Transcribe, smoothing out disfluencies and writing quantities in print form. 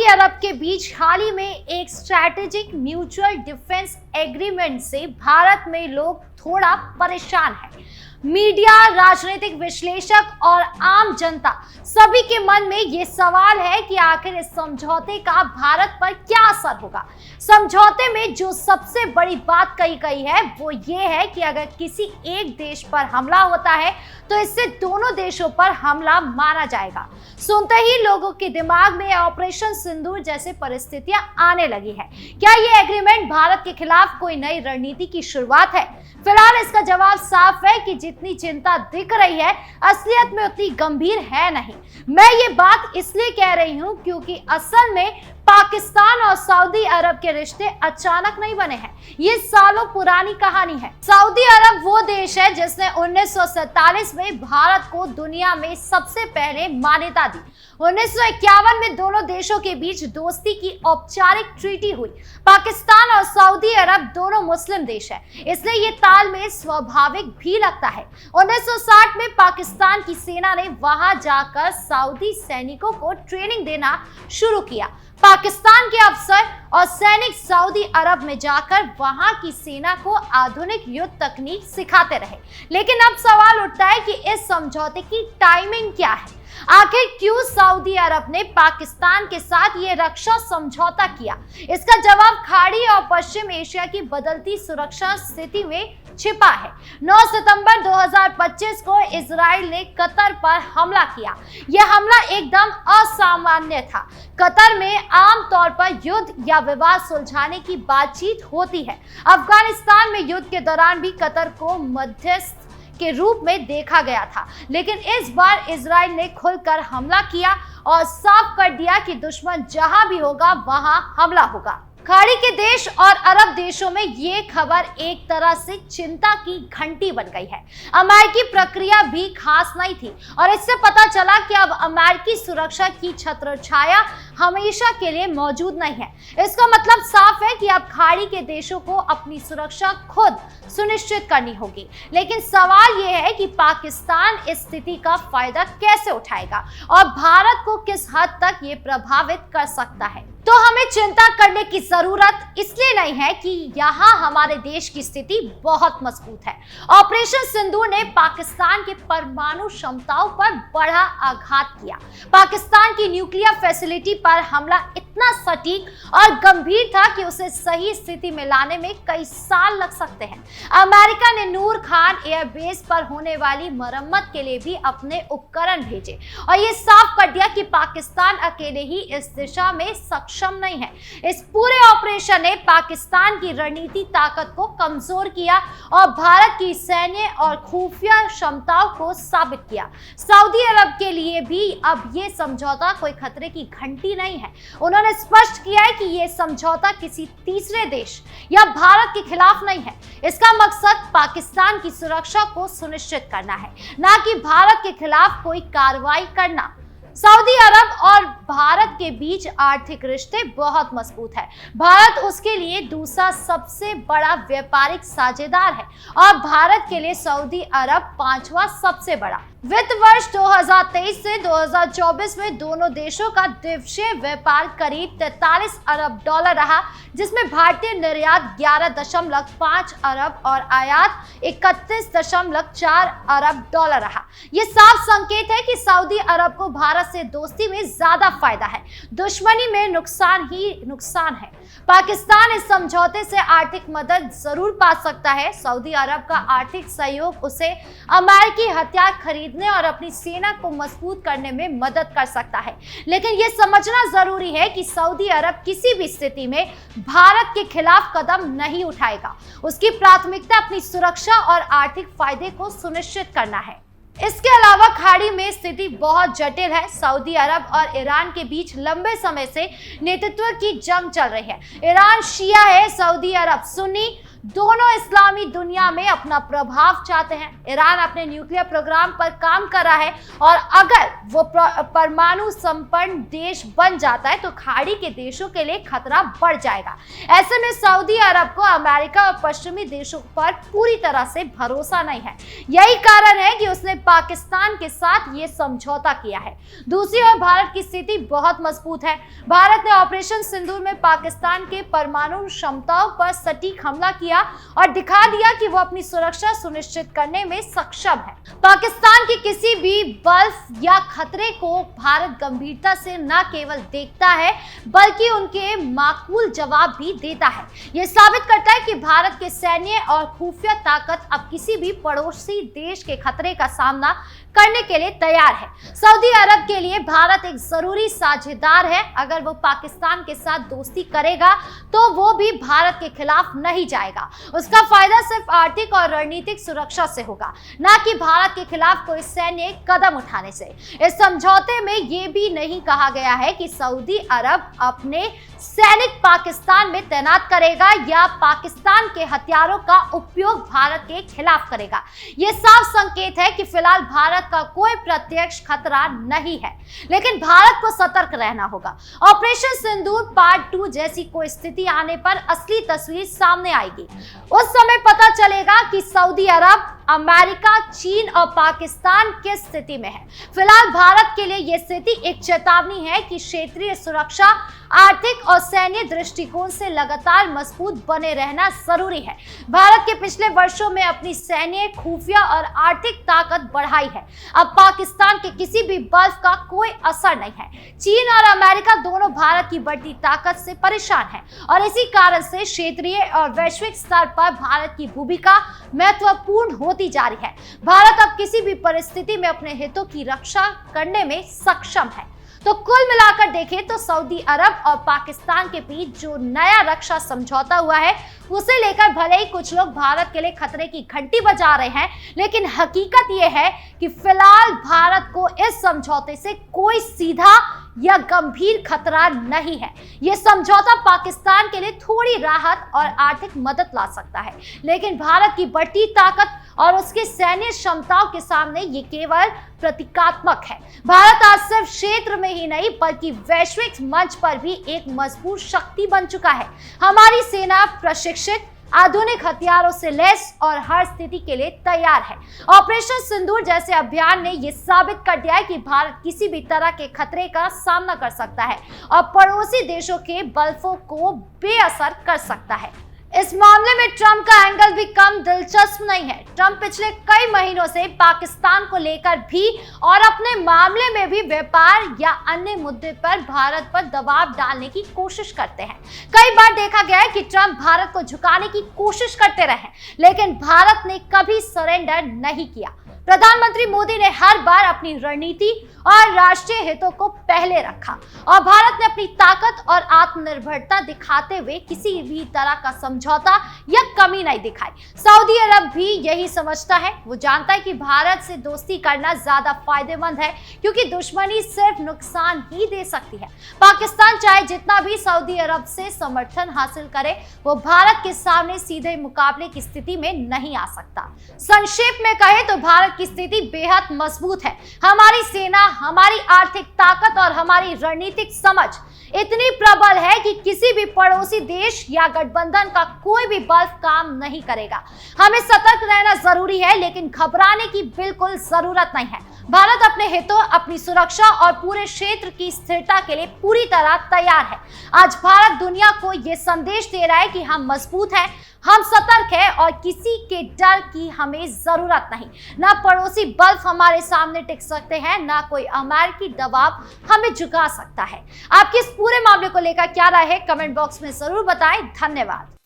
अरब के बीच हाल ही में एक स्ट्रैटेजिक म्यूचुअल डिफेंस एग्रीमेंट से भारत में लोग थोड़ा परेशान हैं। मीडिया, राजनीतिक विश्लेषक और आम जनता सभी के मन में ये सवाल है कि आखिर इस समझौते का भारत पर क्या असर होगा। समझौते में जो सबसे बड़ी बात कही गई है वो ये है कि अगर किसी एक देश पर हमला होता है तो इससे दोनों देशों पर हमला माना जाएगा। सुनते ही लोगों के दिमाग में ऑपरेशन सिंदूर जैसे परिस्थितियां आने लगी है। क्या ये एग्रीमेंट भारत के खिलाफ कोई नई रणनीति की शुरुआत है? फिलहाल इसका जवाब साफ है कि जितनी चिंता दिख रही है असलियत में उतनी गंभीर है नहीं। मैं ये बात इसलिए कह रही हूं क्योंकि असल में पाकिस्तान और सऊदी अरब के रिश्ते अचानक नहीं बने हैं, ये सालों पुरानी कहानी है। सऊदी अरब वो देश है जिसने 1947 में भारत को दुनिया में सबसे पहले मान्यता दी। 1951 में दोनों देशों के बीच दोस्ती की औपचारिक ट्रीटी हुई। पाकिस्तान और सऊदी अरब दोनों मुस्लिम देश है, इसलिए ये तालमेल स्वाभाविक भी लगता है। 1960 में पाकिस्तान की सेना ने वहां जाकर सऊदी सैनिकों को ट्रेनिंग देना शुरू किया। पाकिस्तान के अफसर और सैनिक सऊदी अरब में जाकर वहां की सेना को आधुनिक युद्ध तकनीक सिखाते रहे। लेकिन अब सवाल उठता है कि इस समझौते की टाइमिंग क्या है? आखिर क्यों सऊदी अरब ने पाकिस्तान के साथ ये रक्षा समझौता किया? इसका जवाब खाड़ी और पश्चिम एशिया की बदलती सुरक्षा स्थिति में छिपा है। 9 सितंबर 2025 को इजराइल ने कतर पर हमला किया। यह हमला एकदम असामान्य था। कतर में आमतौर पर युद्ध या विवाद सुलझाने की बातचीत होती है। अफगानिस्तान में युद्ध के दौरान भी कतर को मध्यस्थ के रूप में देखा गया था, लेकिन इस बार इजराइल ने खुलकर हमला किया और साफ कर दिया कि दुश्मन जहां भी होगा वहां हमला होगा। खाड़ी के देश और अरब देशों में ये खबर एक तरह से चिंता की घंटी बन गई है। अमेरिकी प्रक्रिया भी खास नहीं थी और इससे पता चला कि अब अमेरिकी सुरक्षा की छत्रछाया हमेशा के लिए मौजूद नहीं है। इसका मतलब साफ है कि अब खाड़ी के देशों को अपनी सुरक्षा खुद सुनिश्चित करनी होगी। लेकिन सवाल यह है कि पाकिस्तान इस स्थिति का फायदा कैसे उठाएगा और भारत को किस हद तक ये प्रभावित कर सकता है। तो हमें चिंता करने की जरूरत इसलिए नहीं है कि यहाँ हमारे देश की स्थिति बहुत मजबूत है। ऑपरेशन सिंदूर ने पाकिस्तान के परमाणु क्षमताओं पर बड़ा आघात किया। पाकिस्तान की न्यूक्लियर फैसिलिटी पर हमला इतना सटीक और गंभीर था कि उसे सही स्थिति में लाने में कई साल लग सकते हैं। अमेरिका ने नूर खान एयरबेस पर होने वाली मरम्मत के लिए भी अपने उपकरण भेजे और ये साफ कर दिया कि पाकिस्तान अकेले ही इस दिशा में सक्षम नहीं है। इस पूरे ऑपरेशन ने पाकिस्तान की रणनीतिक ताकत को कमजोर किया और भारत की सैन्य और खुफिया क्षमताओं को साबित किया। सऊदी अरब के लिए भी अब ये समझौता कोई खतरे की घंटी नहीं है। उन्होंने स्पष्ट किया है कि ये समझौता किसी तीसरे देश या भारत के खिलाफ नहीं है। इसका मकसद पाकिस्तान की सुरक्षा को सुनिश्चित करना है, ना कि भारत के खिलाफ कोई कार्रवाई करना। सऊदी अरब और भारत के बीच आर्थिक रिश्ते बहुत मजबूत है। भारत उसके लिए दूसरा सबसे बड़ा व्यापारिक साझेदार है और भारत के लिए सऊदी अरब 5वां सबसे बड़ा। वित्त वर्ष 2023 से 2024 में दोनों देशों का द्विपक्षीय व्यापार करीब 43 अरब डॉलर रहा, जिसमें भारतीय निर्यात 11.5 अरब और आयात 31.4 अरब डॉलर रहा। यह साफ संकेत है कि सऊदी अरब को भारत से दोस्ती में ज्यादा फायदा है, दुश्मनी में नुकसान ही नुकसान है। पाकिस्तान इस समझौते से आर्थिक मदद जरूर पा सकता है। सऊदी अरब का आर्थिक सहयोग उसे अमेरिकी हथियार खरीदने और अपनी सेना को मजबूत करने में मदद कर सकता है। लेकिन यह समझना जरूरी है कि सऊदी अरब किसी भी स्थिति में भारत के खिलाफ कदम नहीं उठाएगा। उसकी प्राथमिकता अपनी सुरक्षा और आर्थिक फायदे को सुनिश्चित करना है। इसके अलावा खाड़ी में स्थिति बहुत जटिल है। सऊदी अरब और ईरान के बीच लंबे समय से नेतृत्व की जंग चल रही है। ईरान शिया है, सऊदी अरब सुन्नी। दोनों इस्लामी दुनिया में अपना प्रभाव चाहते हैं। ईरान अपने न्यूक्लियर प्रोग्राम पर काम कर रहा है और अगर वो परमाणु संपन्न देश बन जाता है तो खाड़ी के देशों के लिए खतरा बढ़ जाएगा। ऐसे में सऊदी अरब को अमेरिका और पश्चिमी देशों पर पूरी तरह से भरोसा नहीं है। यही कारण है कि उसने पाकिस्तान के साथ ये समझौता किया है। दूसरी ओर भारत की स्थिति बहुत मजबूत है। भारत ने ऑपरेशन सिंदूर में पाकिस्तान के परमाणु क्षमताओं पर सटीक हमला किया और दिखा दिया कि वो अपनी सुरक्षा सुनिश्चित करने में सक्षम है। पाकिस्तान के किसी भी बल्फ या खतरे को भारत गंभीरता से न केवल देखता है बल्कि उनके माकूल जवाब भी देता है। यह साबित करता है कि भारत के सैन्य और खुफिया ताकत अब किसी भी पड़ोसी देश के खतरे का सामना करने के लिए तैयार है। सऊदी अरब के लिए भारत एक जरूरी साझेदार है। अगर वो पाकिस्तान के साथ दोस्ती करेगा तो वो भी भारत के खिलाफ नहीं जाएगा। उसका फायदा सिर्फ आर्थिक और रणनीतिक सुरक्षा से होगा, न कि भारत के खिलाफ कोई सैन्य कदम उठाने से। इस समझौते में ये भी नहीं कहा गया है कि सऊदी अरब अपने सैनिक पाकिस्तान में तैनात करेगा या पाकिस्तान के हथियारों का उपयोग भारत के खिलाफ करेगा। यह साफ संकेत है कि फिलहाल भारत का कोई प्रत्यक्ष खतरा नहीं है, लेकिन भारत को सतर्क रहना होगा। ऑपरेशन सिंदूर पार्ट 2 जैसी कोई स्थिति आने पर असली तस्वीर सामने आएगी। उस समय पता चलेगा कि सऊदी अरब, अमेरिका, चीन और पाकिस्तान किस स्थिति में है। फिलहाल भारत के लिए यह स्थिति एक चेतावनी है कि क्षेत्रीय सुरक्षा, आर्थिक और सैन्य दृष्टिकोण से लगातार मजबूत बने रहना जरूरी है। भारत के पिछले वर्षों में अपनी सैन्य, खुफिया और आर्थिक ताकत बढ़ाई है। अब पाकिस्तान के किसी भी बल्फ का कोई असर नहीं है। चीन और अमेरिका दोनों भारत की बढ़ती ताकत से परेशान हैं और इसी कारण से क्षेत्रीय और वैश्विक स्तर पर भारत की भूमिका महत्वपूर्ण होती जा रही है। भारत अब किसी भी परिस्थिति में अपने हितों की रक्षा करने में सक्षम है। तो कुल मिलाकर देखें तो सऊदी अरब और पाकिस्तान के बीच जो नया रक्षा समझौता हुआ है उसे लेकर भले ही कुछ लोग भारत के लिए खतरे की घंटी बजा रहे हैं, लेकिन हकीकत यह है कि फिलहाल भारत को इस समझौते से कोई सीधा या गंभीर खतरा नहीं है। यह समझौता पाकिस्तान के लिए थोड़ी राहत और आर्थिक मदद ला सकता है, लेकिन भारत की बढ़ती ताकत और उसके सैन्य क्षमताओं के सामने ये केवल प्रतीकात्मक है। भारत आज सिर्फ क्षेत्र में ही नहीं बल्कि वैश्विक मंच पर भी एक मजबूत शक्ति बन चुका है। हमारी सेना प्रशिक्षित, आधुनिक हथियारों से लैस और हर स्थिति के लिए तैयार है। ऑपरेशन सिंदूर जैसे अभियान ने यह साबित कर दिया है कि भारत किसी भी तरह के खतरे का सामना कर सकता है और पड़ोसी देशों के बल्फों को बेअसर कर सकता है। इस मामले में ट्रंप का एंगल भी कम दिलचस्प नहीं है। ट्रंप पिछले कई महीनों से पाकिस्तान को लेकर भी और अपने मामले में भी व्यापार या अन्य मुद्दे पर भारत पर दबाव डालने की कोशिश करते हैं। कई बार देखा गया है कि ट्रंप भारत को झुकाने की कोशिश करते रहे, लेकिन भारत ने कभी सरेंडर नहीं किया। प्रधानमंत्री मोदी ने हर बार अपनी रणनीति और राष्ट्रीय हितों को पहले रखा और भारत ने अपनी ताकत और आत्मनिर्भरता दिखाते हुए किसी भी तरह का समझौता या कमी नहीं दिखाई। सऊदी अरब भी यही समझता है। वो जानता है कि भारत से दोस्ती करना ज्यादा फायदेमंद है क्योंकि दुश्मनी सिर्फ नुकसान ही दे सकती है। पाकिस्तान चाहे जितना भी सऊदी अरब से समर्थन हासिल करे, वो भारत के सामने सीधे मुकाबले की स्थिति में नहीं आ सकता। संक्षेप में कहे तो भारत की स्थिति बेहद मजबूत है। हमारी सेना, हमारी आर्थिक ताकत और हमारी रणनीतिक समझ इतनी प्रबल है कि किसी भी पड़ोसी देश या गठबंधन का कोई भी बल्फ काम नहीं करेगा। हमें सतर्क रहना जरूरी है, लेकिन घबराने की बिल्कुल जरूरत नहीं है। भारत अपने हितों, अपनी सुरक्षा और पूरे क्षेत्र की स्थिरता के लिए पूरी तरह तैयार है। आज भारत दुनिया को यह संदेश दे रहा है कि हम मजबूत हैं, हम सतर्क हैं और किसी के डर की हमें जरूरत नहीं। ना पड़ोसी बल्फ हमारे सामने टिक सकते हैं, ना कोई अमेरिकी दबाव हमें झुका सकता है। आपकी इस पूरे मामले को लेकर क्या राय है, कमेंट बॉक्स में जरूर बताएं। धन्यवाद।